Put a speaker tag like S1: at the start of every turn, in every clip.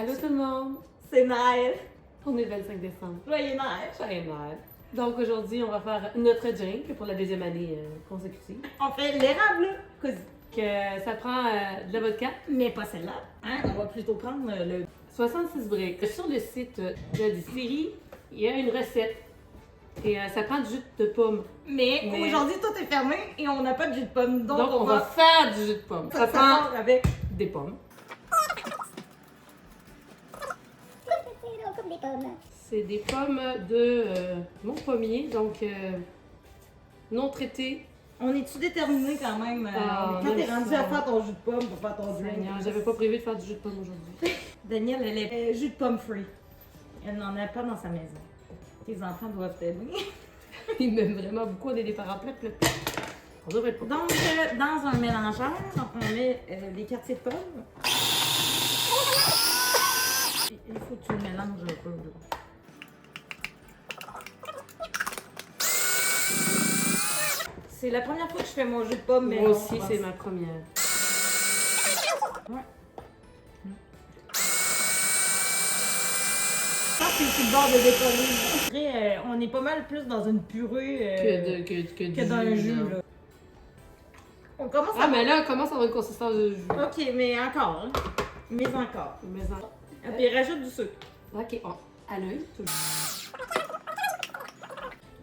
S1: Allô tout le monde!
S2: C'est Naël.
S1: On est le 25 décembre.
S2: Joyeux Naël.
S1: Joyeux Noël. Donc aujourd'hui, on va faire notre drink pour la deuxième année consécutive.
S2: On fait l'érable cosy.
S1: Que ça prend de la vodka,
S2: Mais pas celle-là. Hein? On va plutôt prendre le...
S1: 66 briques. Sur le site de la distillerie, il y a une recette. Et ça prend du jus de pomme.
S2: Mais
S1: Mais-
S2: aujourd'hui, tout est fermé et on n'a pas de jus de pomme. Donc,
S1: Donc on va faire du jus de pomme. Ça prend
S2: part avec...
S1: des pommes.
S3: Comme des pommes.
S1: C'est des pommes de mon pommier, donc non traitées.
S2: On est-tu déterminé quand même?
S1: Ah,
S2: quand t'es
S1: même
S2: rendu
S1: ça.
S2: à faire ton jus de pomme pour faire ton drink.
S1: Seigneur, j'avais pas prévu de faire du jus de pomme aujourd'hui.
S2: Danielle, elle est jus de pomme free. Elle n'en a pas dans sa maison. Tes enfants doivent t'aimer.
S1: Il m'aime vraiment beaucoup, on est des parents plats. On devrait pas.
S2: Donc, dans un mélangeur, on met les quartiers de pommes. Il faut que tu le mélanges un peu. Là. C'est la première fois que je fais mon jus de pomme, mais
S1: Moi
S2: bon,
S1: aussi,
S2: je pense-
S1: c'est ma première.
S2: Ouais. Je pense que c'est le bord de décoller. Après, on est pas mal plus dans une purée que dans un jus. Là. On commence
S1: Ah, mais là, on commence à avoir une consistance de jus.
S2: Ok, mais encore. Hein. Mais encore.
S1: Mais en...
S2: Et puis rajoute du sucre.
S1: Ok, à l'œil, toujours.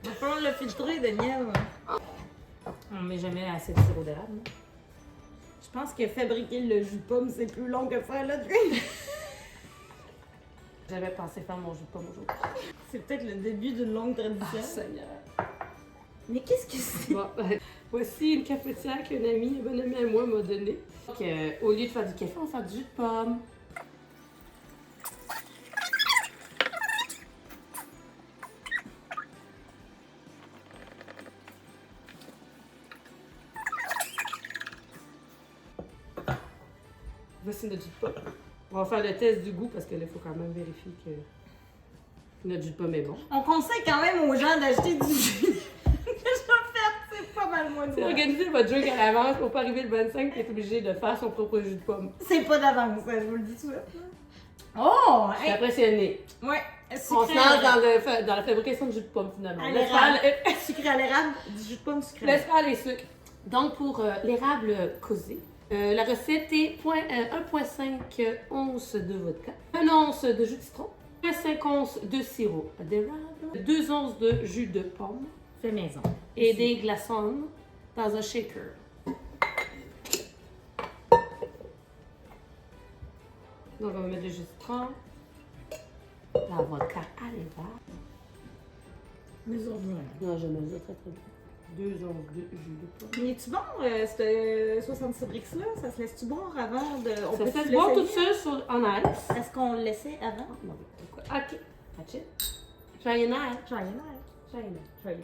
S2: Il va falloir le filtrer, Daniel. On met jamais assez de sirop d'érable. hein. Je pense que fabriquer le jus de pomme, c'est plus long que faire le drink.
S1: J'avais pensé faire mon jus de pomme aujourd'hui.
S2: C'est peut-être le début d'une longue tradition.
S1: Ah, Seigneur.
S2: Mais qu'est-ce que c'est?
S1: Bon, voici une cafetière qu'un ami, un bon ami à moi, m'a donnée. Donc, au lieu de faire du café, on va faire du jus de pomme. Voici notre jus de pomme. On va faire le test du goût parce que là, il faut quand même vérifier que notre jus de pomme est bon.
S2: On conseille quand même aux gens d'acheter du jus. Déjà fait, c'est pas mal moins de
S1: C'est
S2: moi.
S1: organiser votre drink à l'avance pour pas arriver le 25 et être obligé de faire son propre jus de pomme.
S2: C'est pas d'avance, hein, je vous le dis tout de suite. Oh!
S1: Je suis
S2: Hey,
S1: impressionnée.
S2: ouais,
S1: On se lance dans la fabrication de jus de pomme finalement.
S2: à
S1: Laisse
S2: l'érable.
S1: faire,
S2: Sucré à l'érable, du jus de pomme sucré à
S1: laisse
S2: l'érable.
S1: faire les sucres. Donc pour l'érable causé, la recette est 1,5 once de vodka, 1 once de jus de citron, 1,5 once de sirop d'érable, 2 onces de jus de pomme
S2: Fait maison.
S1: et des glaçons dans un shaker. Donc on va mettre le jus de citron, la vodka à l'érable.
S2: Mesure bien.
S1: Non, je mesure très très bien. 2 onces de jus de pomme.
S2: Mais es-tu bon, ce 66 bricks-là? Ça se laisse-tu boire avant de. On
S1: Ça
S2: peut
S1: fait
S2: se
S1: se boire
S2: l'essayer?
S1: tout seul en ice.
S2: Est-ce qu'on le laissait avant?
S1: Non, ok, that's it. Joyeux Noël.
S2: Joyeux Noël.
S1: Joyeux Noël.
S2: Joyeux.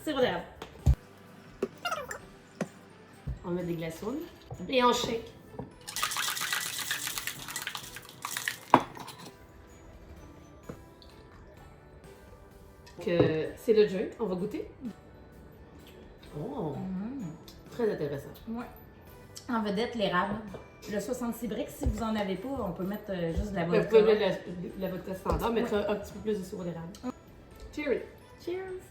S2: Sirop d'érable.
S1: On met des glaçons et on shake. Que c'est le drink, on va goûter. Oh, très intéressant.
S2: Ouais. En vedette, l'érable. Le 66 bricks, si vous en avez pas, on peut mettre juste de la
S1: Vous
S2: vodka.
S1: pouvez mettre la vodka standard, mettre un petit peu plus de sirop d'érable. Cheers!
S2: Cheers!